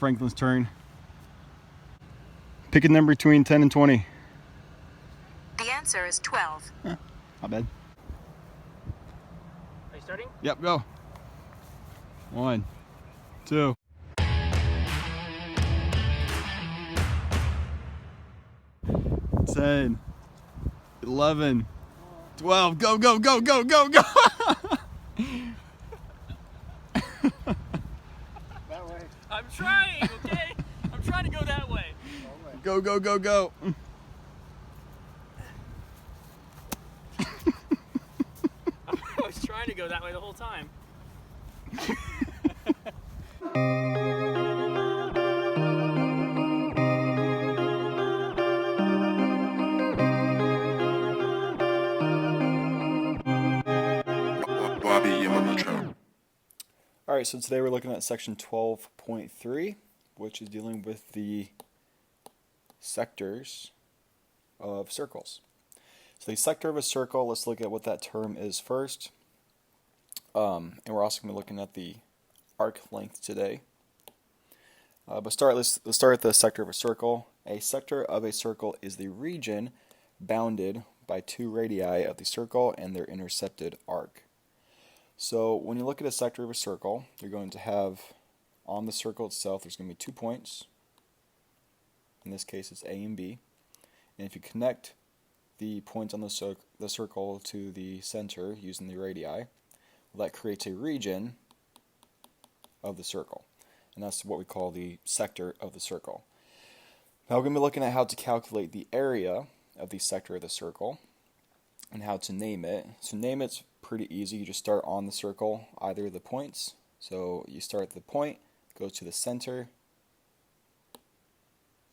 Franklin's turn. Pick a number between 10 and 20. The answer is 12. Not bad. Are you starting? Yep, go. 1, 2. 10, 11, 12. Go, go, go, go, go, go. That way. I'm trying, okay? I'm trying to go that way. Go, go, go, go. I was trying to go that way the whole time. Alright, so today we're looking at section 12.3, which is dealing with the sectors of circles. So the sector of a circle, let's look at what that term is first. And we're also going to be looking at the arc length today. But let's start with the sector of a circle. A sector of a circle is the region bounded by two radii of the circle and their intercepted arc. So when you look at a sector of a circle, you're going to have on the circle itself, there's going to be 2 points. In this case, it's A and B. And if you connect the points on the circle to the center using the radii, well, that creates a region of the circle. And that's what we call the sector of the circle. Now we're going to be looking at how to calculate the area of the sector of the circle and how to name it. So name it's pretty easy. You just start on the circle, either of the points. So you start at the point, go to the center.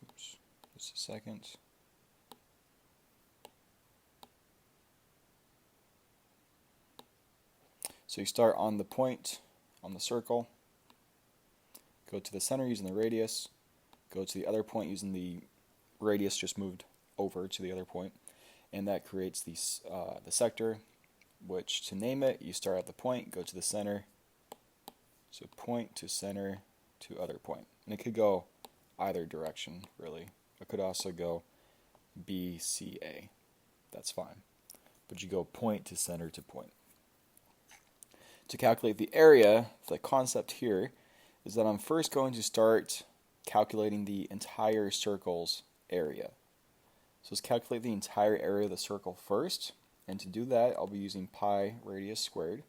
Oops, just a second. So you start on the point on the circle, go to the center using the radius, go to the other point using the radius just moved over to the other point, and that creates the sector, which to name it, you start at the point, go to the center, so point to center to other point. And it could go either direction, really. It could also go B, C, A. That's fine. But you go point to center to point. To calculate the area, the concept here is that I'm first going to start calculating the entire circle's area. So let's calculate the entire area of the circle first. And to do that, I'll be using pi radius squared.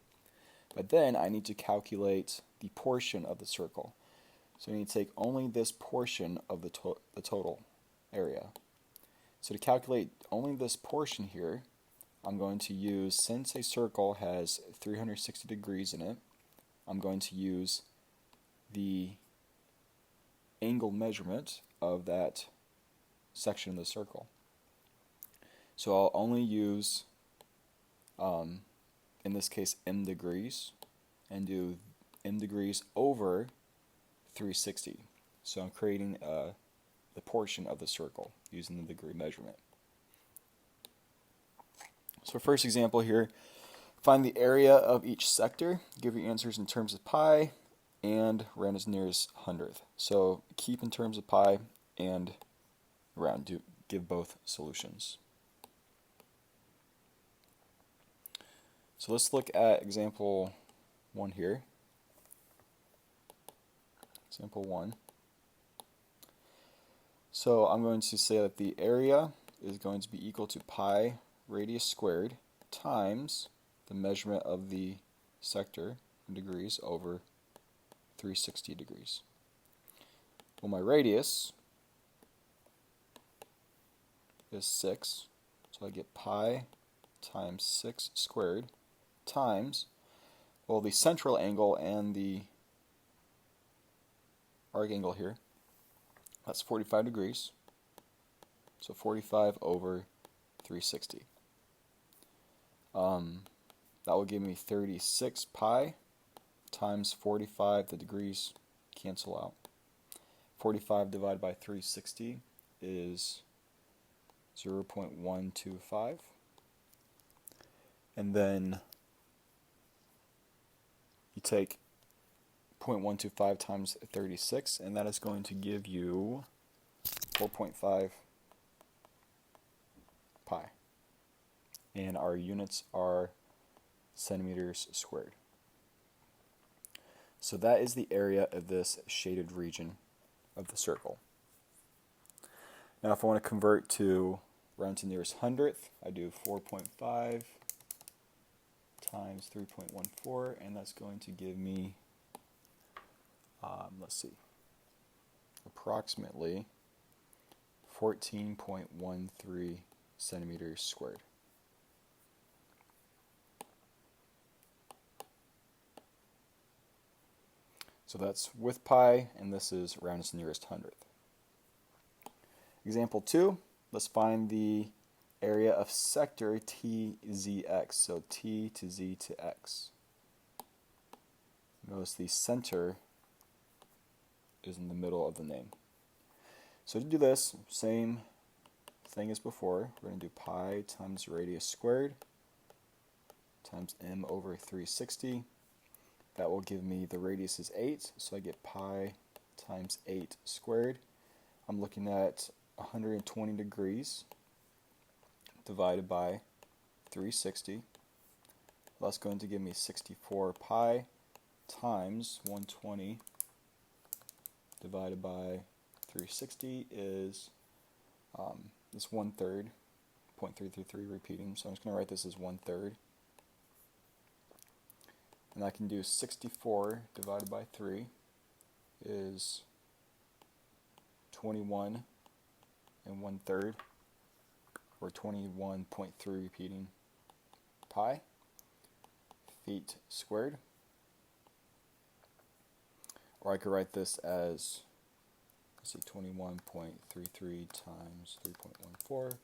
But then I need to calculate the portion of the circle. So I need to take only this portion of the total area. So to calculate only this portion here, I'm going to use, since a circle has 360 degrees in it, I'm going to use the angle measurement of that section of the circle. So I'll only use, in this case, m degrees, and do m degrees over 360. So I'm creating the portion of the circle using the degree measurement. So first example here, find the area of each sector. Give your answers in terms of pi and round as near as 100th. So keep in terms of pi and round. Give both solutions. So let's look at example 1 here. Example 1. So I'm going to say that the area is going to be equal to pi radius squared times the measurement of the sector in degrees over 360 degrees. Well, my radius is 6, so I get pi times 6 squared times, well, the central angle and the arc angle here, that's 45 degrees, so 45 over 360. That will give me 36 pi times 45, the degrees cancel out. 45 divided by 360 is 0.125. And then you take 0.125 times 36, and that is going to give you 4.5 pi. And our units are centimeters squared. So that is the area of this shaded region of the circle. Now if I want to convert to round to nearest hundredth, I do 4.5 times 3.14, and that's going to give me, let's see, approximately 14.13 centimeters squared. So that's with pi, and this is round to nearest hundredth. Example 2, let's find the area of sector TZX, so T to Z to X. Notice the center is in the middle of the name. So to do this, same thing as before, we're going to do pi times radius squared times m over 360. That will give me, the radius is 8, so I get pi times 8 squared. I'm looking at 120 degrees divided by 360. That's going to give me 64 pi times 120 divided by 360 is this 1/3, 0.333 repeating, so I'm just going to write this as 1/3. And I can do 64 divided by 3 is 21 and 1/3, or 21.3 repeating pi feet squared. Or I could write this as, let's see, 21.33 times 3.14.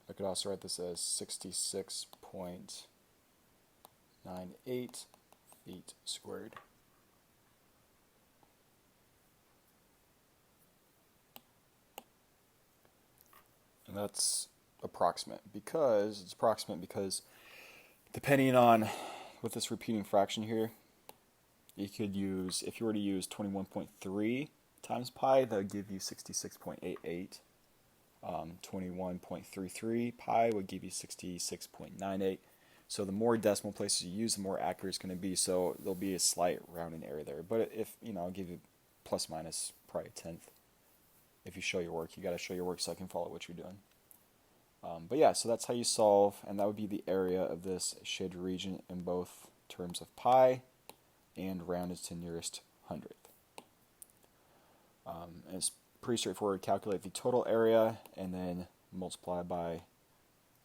I could also write this as 66.98 feet squared. And that's approximate because depending on with this repeating fraction here, you could use, if you were to use 21.3 times pi, that would give you 66.88. 21.33 pi would give you 66.98. So the more decimal places you use, the more accurate it's going to be. So there'll be a slight rounding error there. But if, I'll give you plus minus probably a tenth. If you show your work, you got to show your work so I can follow what you're doing. But yeah, so that's how you solve, and that would be the area of this shaded region in both terms of pi and rounded to nearest hundredth. And it's pretty straightforward. Calculate the total area and then multiply by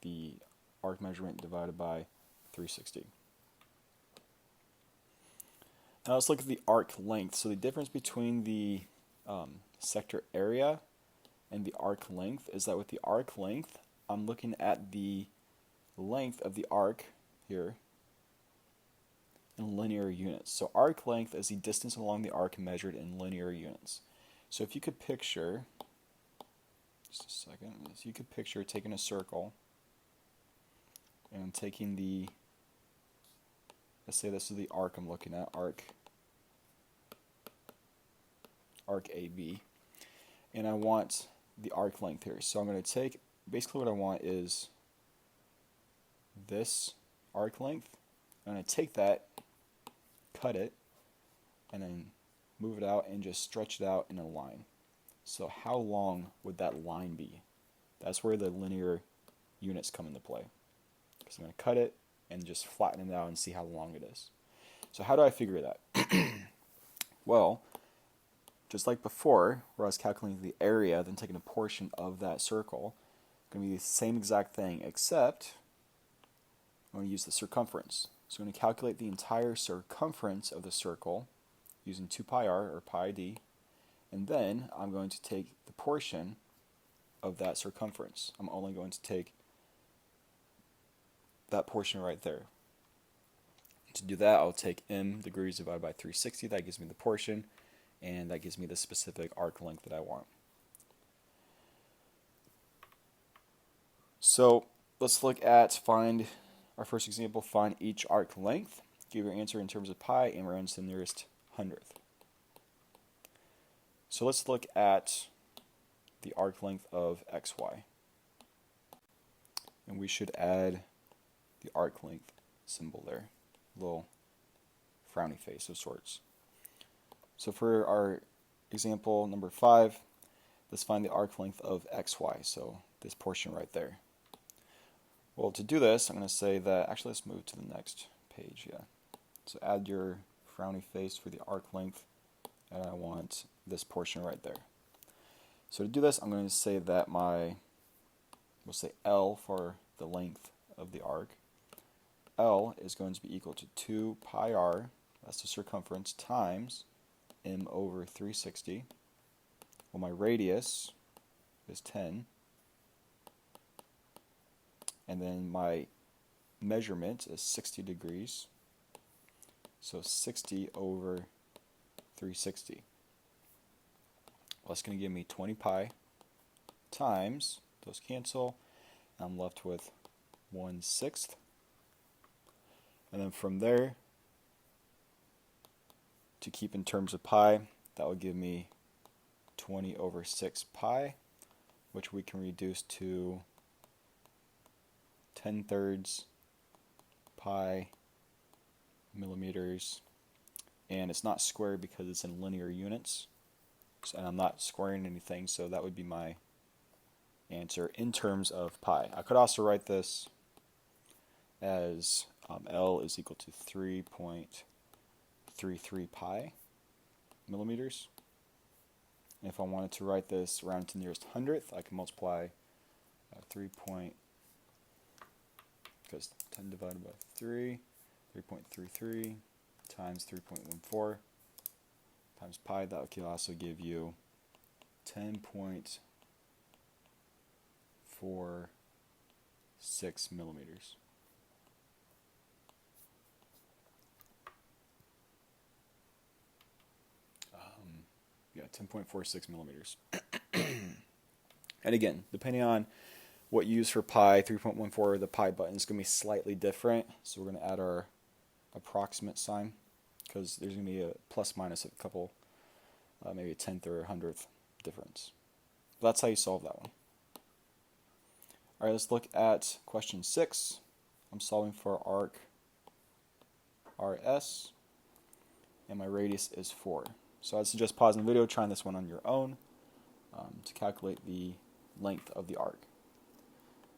the arc measurement divided by 360. Now let's look at the arc length. So the difference between the sector area and the arc length is that with the arc length, I'm looking at the length of the arc here in linear units. So arc length is the distance along the arc measured in linear units. So if you could picture, just a second, if you could picture taking a circle and taking the, let's say this is the arc I'm looking at, arc AB, and I want the arc length here. So I'm going to take, basically what I want is this arc length. I'm going to take that, cut it, and then move it out and just stretch it out in a line. So how long would that line be? That's where the linear units come into play. Because I'm going to cut it and just flatten it out and see how long it is. So how do I figure that? Well, just like before, where I was calculating the area, then taking a portion of that circle, it's going to be the same exact thing, except I'm going to use the circumference. So I'm going to calculate the entire circumference of the circle using 2 pi r, or pi d, and then I'm going to take the portion of that circumference. I'm only going to take that portion right there. To do that, I'll take m degrees divided by 360, that gives me the portion, and that gives me the specific arc length that I want. So let's look at find our first example, find each arc length. Give your answer in terms of pi and round to the nearest hundredth. So let's look at the arc length of xy. And we should add the arc length symbol there, little frowny face of sorts. So for our example number 5, let's find the arc length of xy, so this portion right there. Well, to do this, I'm going to say that, actually let's move to the next page, yeah. So add your frowny face for the arc length, and I want this portion right there. So to do this, I'm going to say that we'll say L for the length of the arc. L is going to be equal to 2 pi r, that's the circumference, times m over 360. Well, my radius is 10. And then my measurement is 60 degrees. So 60 over 360. Well, that's going to give me 20 pi times, those cancel, I'm left with 1/6. And then from there, to keep in terms of pi, that will give me 20 over 6 pi, which we can reduce to 10/3 pi millimeters. And it's not squared because it's in linear units. So, and I'm not squaring anything, so that would be my answer in terms of pi. I could also write this as L is equal to 3.33 pi millimeters. And if I wanted to write this round to the nearest hundredth, I can multiply because 10 divided by 3.33 times 3.14 times pi. That can also give you 10.46 millimeters. Yeah, 10.46 millimeters. And again, depending on what you use for pi, 3.14, the pi button is going to be slightly different. So we're going to add our approximate sign because there's going to be a plus minus a couple, maybe a tenth or a hundredth difference. But that's how you solve that one. All right, let's look at question 6. I'm solving for arc RS, and my radius is 4. So I'd suggest pausing the video, trying this one on your own to calculate the length of the arc.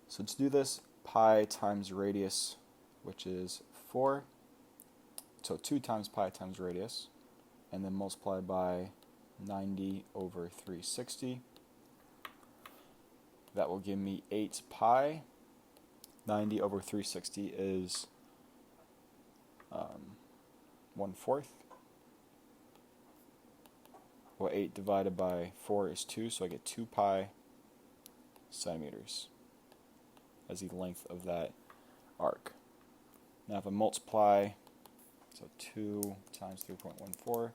So to do this, pi times radius, which is 4, so 2 times pi times radius, and then multiply by 90 over 360. That will give me 8 pi. 90 over 360 is 1/4. Well, 8 divided by 4 is 2, so I get 2 pi centimeters as the length of that arc. Now if I multiply, so 2 times 3.14,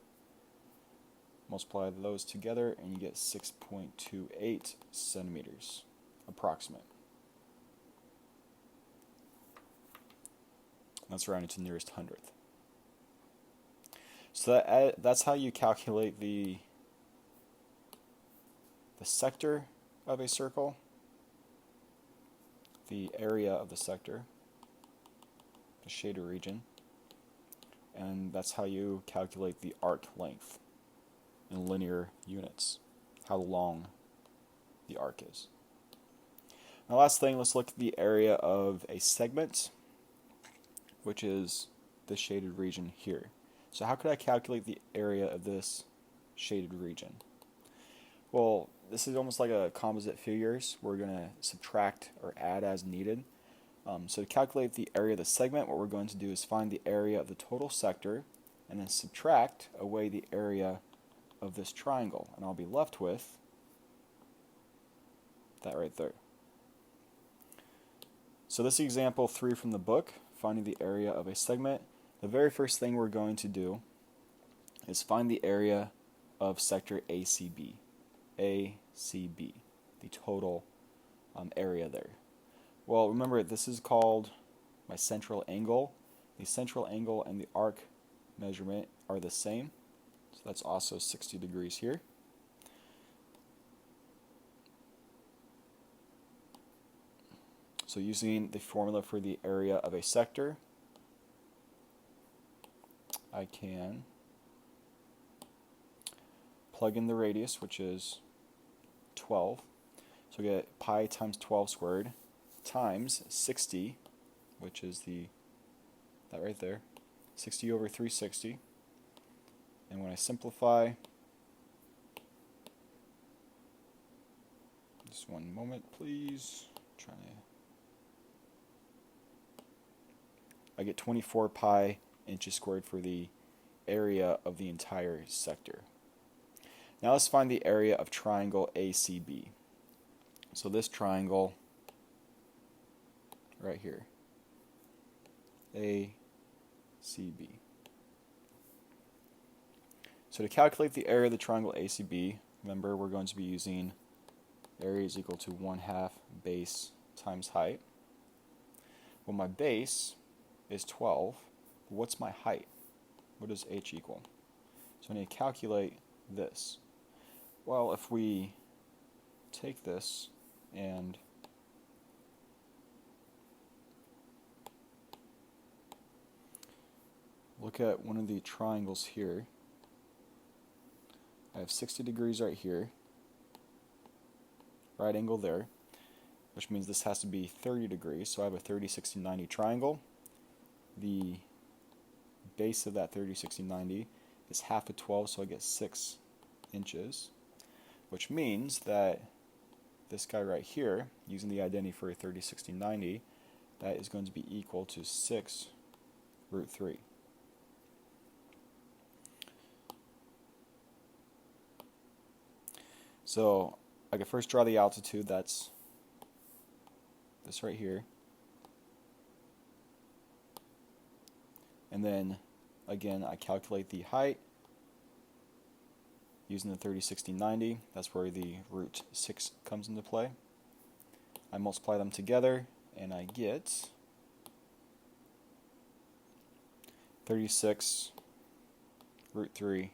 multiply those together and you get 6.28 centimeters, approximate. That's rounded to the nearest hundredth. So that's how you calculate the sector of a circle, the area of the sector, the shaded region, and that's how you calculate the arc length in linear units, how long the arc is. Now last thing, let's look at the area of a segment, which is the shaded region here. So how could I calculate the area of this shaded region? Well, this is almost like a composite figures. We're going to subtract or add as needed. So to calculate the area of the segment, what we're going to do is find the area of the total sector and then subtract away the area of this triangle. And I'll be left with that right there. So this is example 3 from the book, finding the area of a segment. The very first thing we're going to do is find the area of sector ACB. ACB, the total area there. Well, remember, this is called my central angle. The central angle and the arc measurement are the same. So that's also 60 degrees here. So using the formula for the area of a sector, I can plug in the radius, which is 12. So we get pi times 12 squared times 60, which is that right there, 60 over 360. And when I simplify, just one moment please, I get 24 pi inches squared for the area of the entire sector. Now let's find the area of triangle ACB. So this triangle right here, ACB. So to calculate the area of the triangle ACB, remember we're going to be using area is equal to 1/2 base times height. Well, my base is 12. But what's my height? What does h equal? So I need to calculate this. Well, if we take this and look at one of the triangles here, I have 60 degrees right here, right angle there, which means this has to be 30 degrees, so I have a 30, 60, 90 triangle. The base of that 30, 60, 90 is half of 12, so I get 6 inches, which means that this guy right here, using the identity for a 30, 60, 90, that is going to be equal to 6 root 3. So I can first draw the altitude, that's this right here. And then again I calculate the height using the 30, 60, 90. That's where the root 6 comes into play. I multiply them together and I get 36 root 3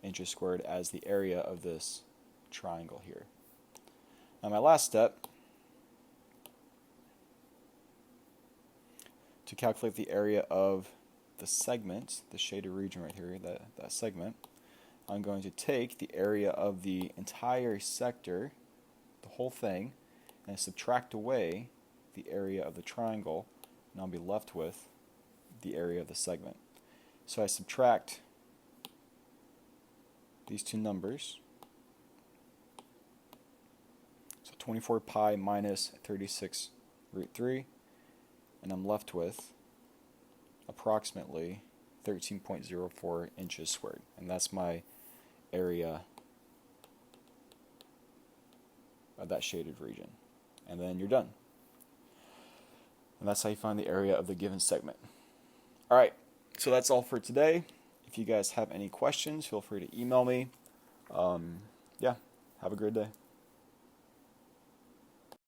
inches squared as the area of this triangle here. Now my last step, to calculate the area of the segment, the shaded region right here, that segment, I'm going to take the area of the entire sector, the whole thing, and subtract away the area of the triangle, and I'll be left with the area of the segment. So I subtract these two numbers. So 24 pi minus 36 root 3, and I'm left with approximately 13.04 inches squared, and that's my area of that shaded region. And then you're done. And that's how you find the area of the given segment. Alright, so that's all for today. If you guys have any questions, feel free to email me. Yeah, have a great day.